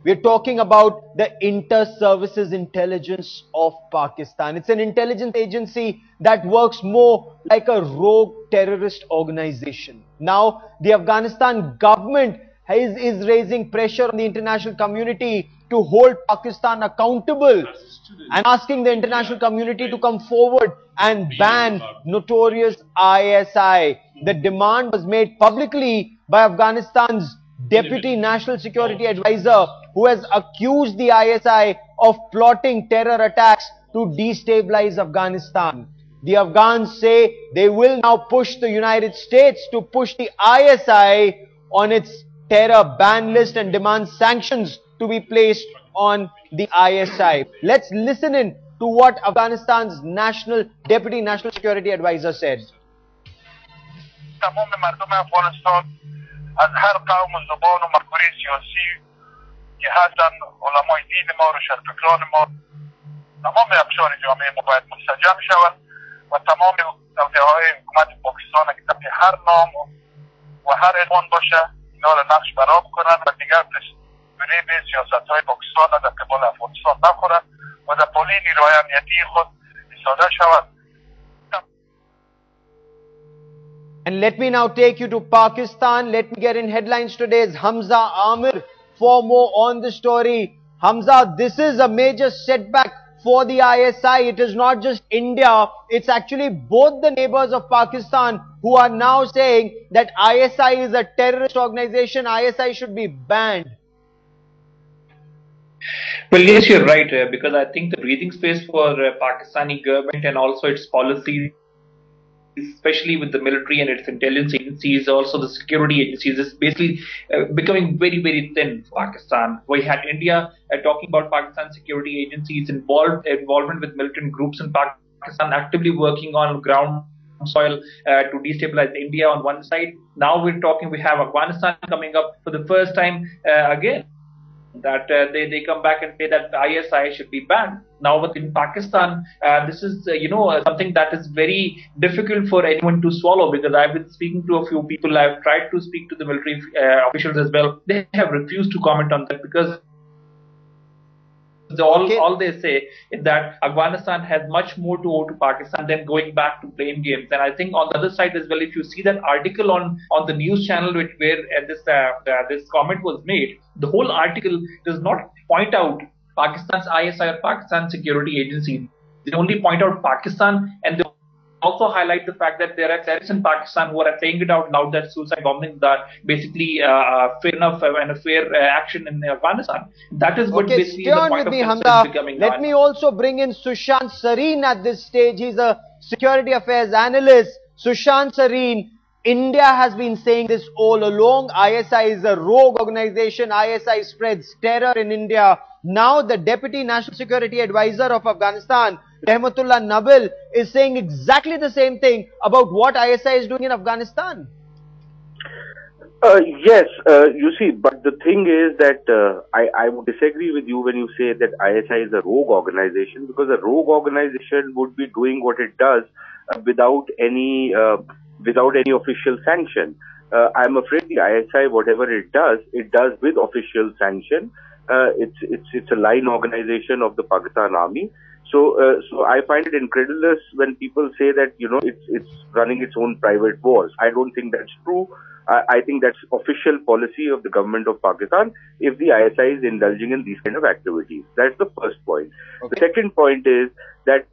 We're talking about the Inter-Services Intelligence of Pakistan. It's an intelligence agency that works more like a rogue terrorist organization. Now, the Afghanistan government is raising pressure on the international community to hold Pakistan accountable and asking the international community to come forward and ban notorious ISI. The demand was made publicly by Afghanistan's Deputy National Security Advisor, who has accused the ISI of plotting terror attacks to destabilize Afghanistan. The Afghans say they will now push the United States to push the ISI on its terror ban list and demand sanctions to be placed on the ISI. Let's listen in to what Afghanistan's Deputy National Security Advisor said. از هر قوم و زبان و مفکوره سیاسی که هستن علمای دین ما و شرفکران ما تمام ابشار جامعه ما باید منسجم شوند و تمام توطئه‌های حکومت پاکستان که تحت هر نام و هر عنوان باشه اینا را نقش برآ بکنن و دیگر فریب سیاست‌های پاکستان را در قبال افغانستان نخورن و در پالی نیروهای امنیتی خود ایستاده شوند. And let me now take you to Pakistan. Let me get in headlines today's Hamza Amir for more on the story. Hamza, this is a major setback for the ISI. It is not just India. It's actually both the neighbors of Pakistan who are now saying that ISI is a terrorist organization. ISI should be banned. Well, yes, you're right, because I think the breathing space for Pakistani government and also its policies, especially with the military and its intelligence agencies, also the security agencies, is basically becoming very, very thin for Pakistan. We had India talking about Pakistan security agencies involvement with militant groups in Pakistan, actively working on ground soil to destabilize India on one side. Now we have Afghanistan coming up for the first time again. That they come back and say that the ISI should be banned. Now, in Pakistan, this is something that is very difficult for anyone to swallow, because I've been speaking to a few people. I've tried to speak to the military officials as well. They have refused to comment on that, because all they say is that Afghanistan has much more to owe to Pakistan than going back to playing games. And I think on the other side as well, if you see that article on the news channel where this comment was made, the whole article does not point out Pakistan's ISI or Pakistan security agency. They only point out Pakistan, and they also highlight the fact that there are terrorists in Pakistan who are saying it out loud that suicide bombings are basically fair enough and a fair action in Afghanistan. That is what basically stay on with me, Hamza. Let me also bring in Sushant Sareen at this stage. He's a security affairs analyst. Sushant Sareen, India has been saying this all along. ISI is a rogue organization. ISI spreads terror in India. Now the Deputy National Security Advisor of Afghanistan, Rahmatullah Nabil, is saying exactly the same thing about what ISI is doing in Afghanistan. Yes, you see, but the thing is that I would disagree with you when you say that ISI is a rogue organization, because a rogue organization would be doing what it does without any official sanction. I'm afraid the ISI, whatever it does with official sanction. It's a line organization of the Pakistan Army. So I find it incredulous when people say that it's running its own private wars. I don't think that's true. I think that's official policy of the government of Pakistan if the ISI is indulging in these kind of activities. That's the first point. Okay. The second point is that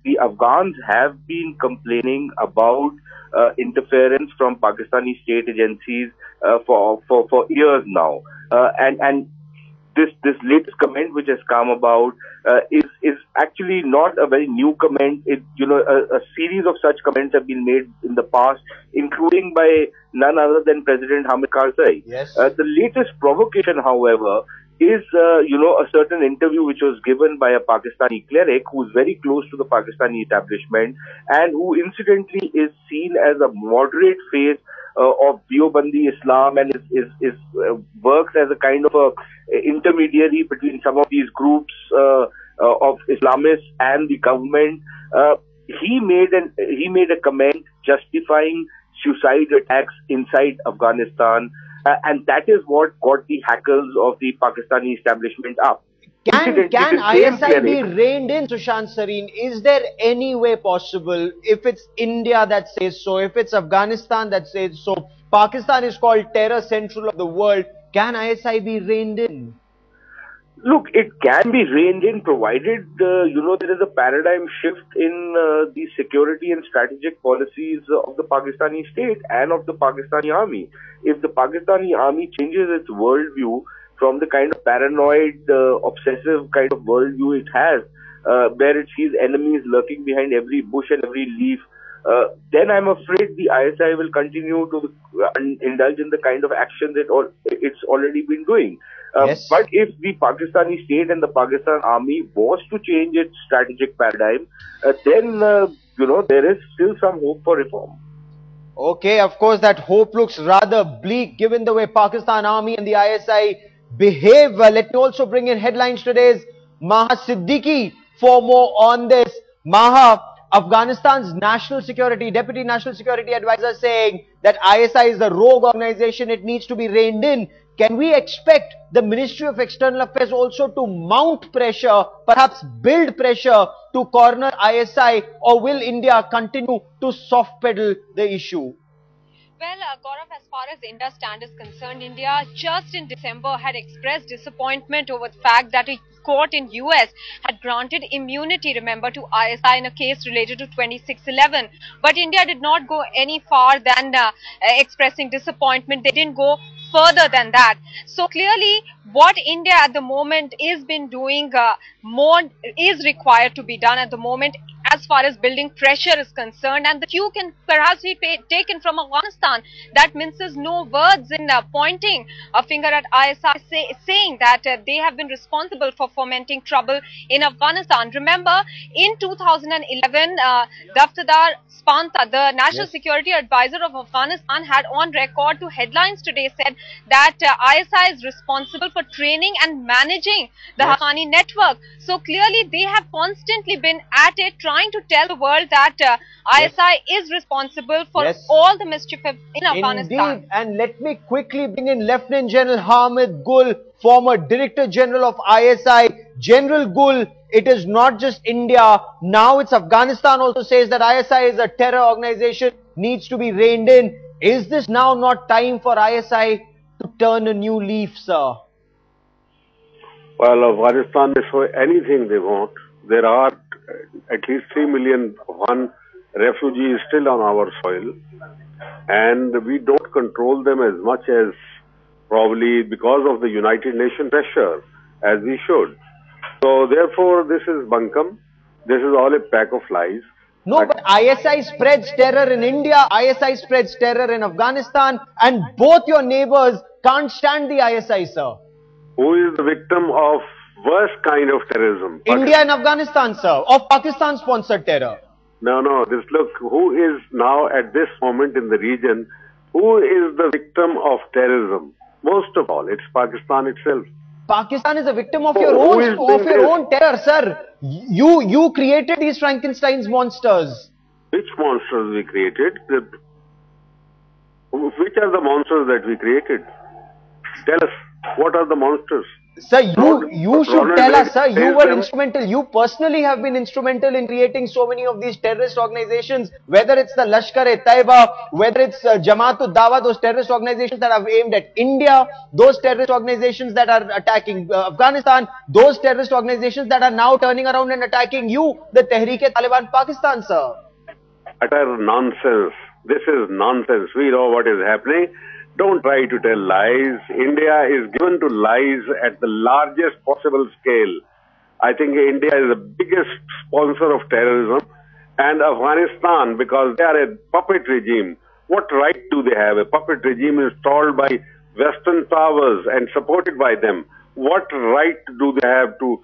the Afghans have been complaining about interference from Pakistani state agencies for years now, and this latest comment which has come about is actually not a very new comment. A series of such comments have been made in the past, including by none other than President Hamid Karzai. Yes. The latest provocation, however, is a certain interview which was given by a Pakistani cleric who is very close to the Pakistani establishment and who incidentally is seen as a moderate face of Deobandi Islam, and is works as a kind of a intermediary between some of these groups of Islamists and the government. He made a comment justifying suicide attacks inside Afghanistan, And that is what got the hackles of the Pakistani establishment up. Can ISI be reined in, Sushant Sareen? Is there any way possible, if it's India that says so, if it's Afghanistan that says so, Pakistan is called terror central of the world, can ISI be reined in? Look, it can be reined in provided, there is a paradigm shift in the security and strategic policies of the Pakistani state and of the Pakistani army. If the Pakistani army changes its worldview from the kind of paranoid, obsessive kind of worldview it has, where it sees enemies lurking behind every bush and every leaf, then I'm afraid the ISI will continue to indulge in the kind of actions it's already been doing. Yes. But if the Pakistani state and the Pakistan army was to change its strategic paradigm, then, there is still some hope for reform. Okay, of course, that hope looks rather bleak given the way Pakistan Army and the ISI behave. Let me also bring in headlines today's Maha Siddiqui for more on this. Maha, Afghanistan's Deputy National Security Advisor saying that ISI is a rogue organization, it needs to be reined in. Can we expect the Ministry of External Affairs also to mount pressure, perhaps build pressure to corner ISI, or will India continue to soft pedal the issue? Well, Gaurav, as far as India's stand is concerned, India just in December had expressed disappointment over the fact that a court in US had granted immunity, remember, to ISI in a case related to 2611. But India did not go any far than expressing disappointment. They didn't go further than that. So clearly, what India at the moment is been doing more is required to be done at the moment as far as building pressure is concerned, and the cue can perhaps be taken from Afghanistan that minces no words in pointing a finger at ISI, saying that they have been responsible for fomenting trouble in Afghanistan. Remember, in 2011, Daftardar Spanta, the National Security Advisor of Afghanistan, had on record to Headlines Today said that ISI is responsible for training and managing the Haqqani network. So clearly they have constantly been at it, trying to tell the world that ISI is responsible for all the mischief in Afghanistan. Indeed, and let me quickly bring in Lieutenant General Hamid Gul, former Director General of ISI. General Gul, it is not just India, now it's Afghanistan also says that ISI is a terror organization, needs to be reined in. Is this now not time for ISI to turn a new leaf, sir? Well, Afghanistan is for anything they want. There are at least 3 million Afghan refugees still on our soil, and we don't control them as much as probably because of the United Nations pressure as we should. So therefore, this is bunkum. This is all a pack of lies. No, but ISI spreads terror in India, ISI spreads terror in Afghanistan, and both your neighbors can't stand the ISI, sir. Who is the victim of worst kind of terrorism? India and Afghanistan, sir, of Pakistan-sponsored terror. No, look, who is now at this moment in the region, who is the victim of terrorism? Most of all, it's Pakistan itself. Pakistan is a victim of your own terror, sir. You created these Frankenstein's monsters. Which monsters we created? Which are the monsters that we created? Tell us, what are the monsters? Sir, you should tell us, sir. You were instrumental. You personally have been instrumental in creating so many of these terrorist organizations, whether it's the Lashkar-e-Taiba, whether it's Jamaat-ud-Dawa, those terrorist organizations that are aimed at India, those terrorist organizations that are attacking Afghanistan, those terrorist organizations that are now turning around and attacking you, the Tehreek-e-Taliban Pakistan, sir. Utter nonsense. This is nonsense. We know what is happening. Don't try to tell lies. India is given to lies at the largest possible scale. I think India is the biggest sponsor of terrorism, and Afghanistan, because they are a puppet regime. What right do they have? A puppet regime installed by Western powers and supported by them. What right do they have to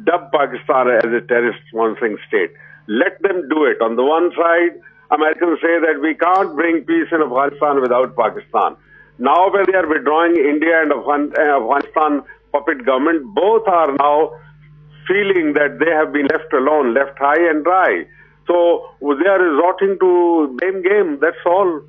dub Pakistan as a terrorist sponsoring state? Let them do it. On the one side, Americans say that we can't bring peace in Afghanistan without Pakistan. Now when they are withdrawing, India and Afghanistan puppet government, both are now feeling that they have been left alone, left high and dry. So they are resorting to blame game, that's all.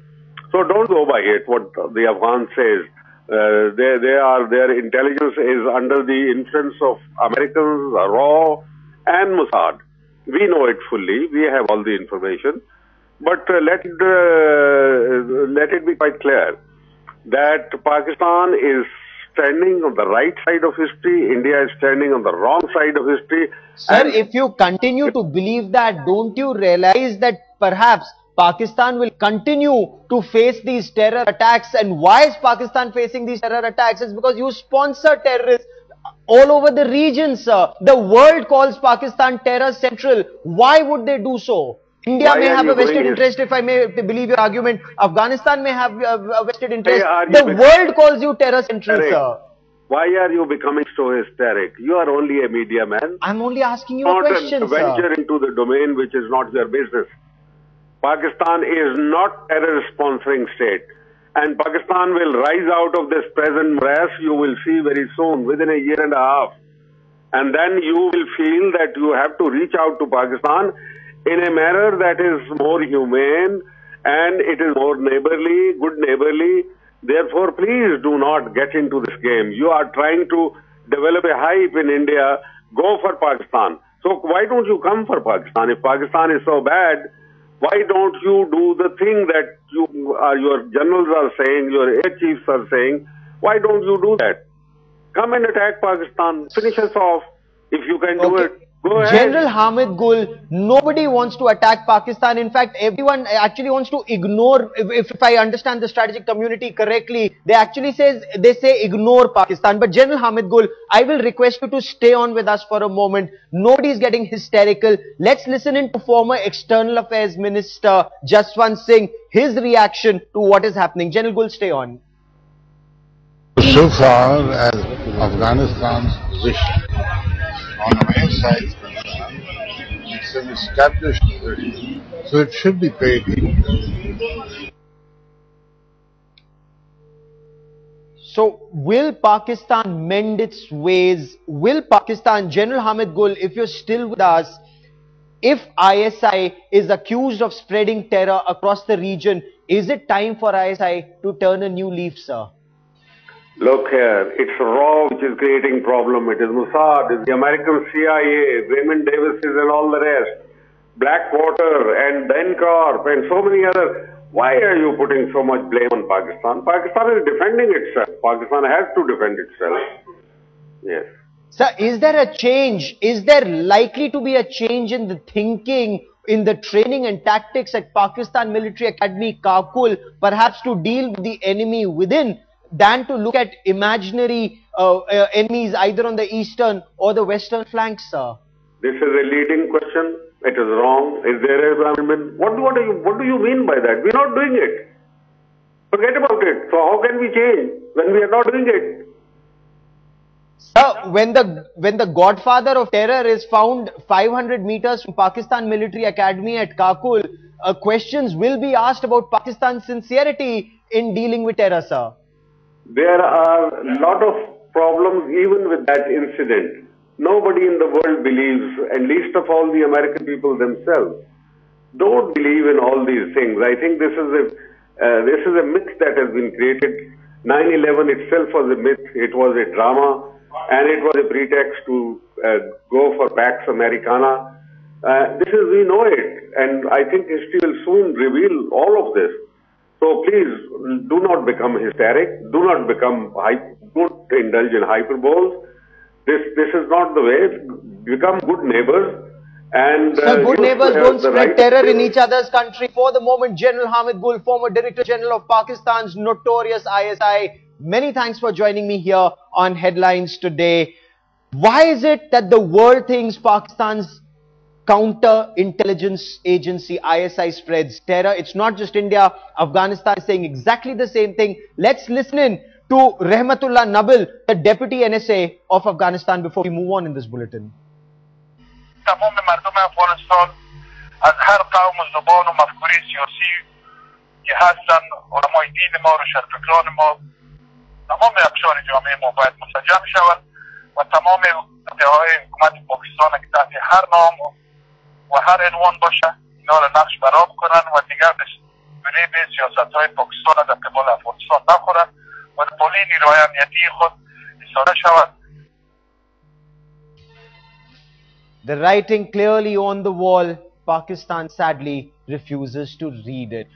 So don't go by it, what the Afghan says. Their intelligence is under the influence of Americans, RAW, and Mossad. We know it fully. We have all the information. But let it be quite clear that Pakistan is standing on the right side of history. India is standing on the wrong side of history. Sir, if you continue to believe that, don't you realize that perhaps Pakistan will continue to face these terror attacks? And why is Pakistan facing these terror attacks? It's because you sponsor terrorists all over the region, sir. The world calls Pakistan terror central. Why would they do so? India may have a vested interest, if I may believe your argument. Afghanistan may have a vested interest. The world calls you terror central, sir. Why are you becoming so hysteric? You are only a media man. I'm only asking you a question, sir. Venture into the domain which is not your business. Pakistan is not terror sponsoring state. And Pakistan will rise out of this present morass, you will see very soon, within a year and a half. And then you will feel that you have to reach out to Pakistan in a manner that is more humane and it is more neighborly, good neighborly. Therefore, please do not get into this game. You are trying to develop a hype in India. Go for Pakistan. So why don't you come for Pakistan? If Pakistan is so bad, why don't you do the thing that your generals are saying, your air chiefs are saying? Why don't you do that? Come and attack Pakistan. Finish us off. If you can do it, go ahead. General Hamid Gul, nobody wants to attack Pakistan. In fact, everyone actually wants to ignore, if I understand the strategic community correctly, they say ignore Pakistan. But General Hamid Gul, I will request you to stay on with us for a moment. Nobody is getting hysterical. Let's listen in to former External Affairs Minister Jaswant Singh, his reaction to what is happening. General Gul, stay on. So far as Afghanistan's position on the main side is concerned, it's an established position, so it should be paid heed. So, will Pakistan mend its ways? Will Pakistan, General Hamid Gul, if you're still with us, if ISI is accused of spreading terror across the region, is it time for ISI to turn a new leaf, sir? Look here, it's RAW which is creating problem. It is Mossad, it's the American CIA, Raymond Davis and all the rest. Blackwater and Dencorp and so many other. Why are you putting so much blame on Pakistan? Pakistan is defending itself. Pakistan has to defend itself. Yes. Sir, is there a change? Is there likely to be a change in the thinking, in the training and tactics at Pakistan Military Academy, Kakul, perhaps to deal with the enemy within, than to look at imaginary enemies either on the eastern or the western flanks, sir? This is a leading question. It is wrong. Is there a amendment? What do you mean by that? We're not doing it. Forget about it. So how can we change when we are not doing it? Sir, when the godfather of terror is found 500 meters from Pakistan Military Academy at Kakul, questions will be asked about Pakistan's sincerity in dealing with terror, sir. There are a lot of problems even with that incident. Nobody in the world believes, and least of all the American people themselves, don't believe in all these things. I think this is a myth that has been created. 9/11 itself was a myth. It was a drama, and it was a pretext to go for Pax Americana. We know it, and I think history will soon reveal all of this. So please, do not become hysteric. Do not don't indulge in hyperboles. This is not the way. Become good neighbors. And so good neighbors don't spread terror in each other's country. For the moment, General Hamid Gul, former Director General of Pakistan's notorious ISI, many thanks for joining me here on Headlines today. Why is it that the world thinks Pakistan's counter-intelligence agency ISI spreads terror? It's not just India. Afghanistan is saying exactly the same thing. Let's listen in to Rahmatullah Nabil, the Deputy NSA of Afghanistan, before we move on in this bulletin. تمام مردم افغانستان از هر قوم و زبان و مفکوره سیاسی که هستن، علمای دین ما و شرفکران ما، تمام اقشار جامعه ما باید مسجل شوند و تمام ادعاهای حکومت پاکستان که تحت هر نام و هر عنوان باشه اینا را نقش برآب کنن و دیگر به سیاست های پاکستان در قبال افغانستان نخورن و طولی نیروهای امنیتی خود ایستاده شود. The writing clearly on the wall, Pakistan sadly refuses to read it.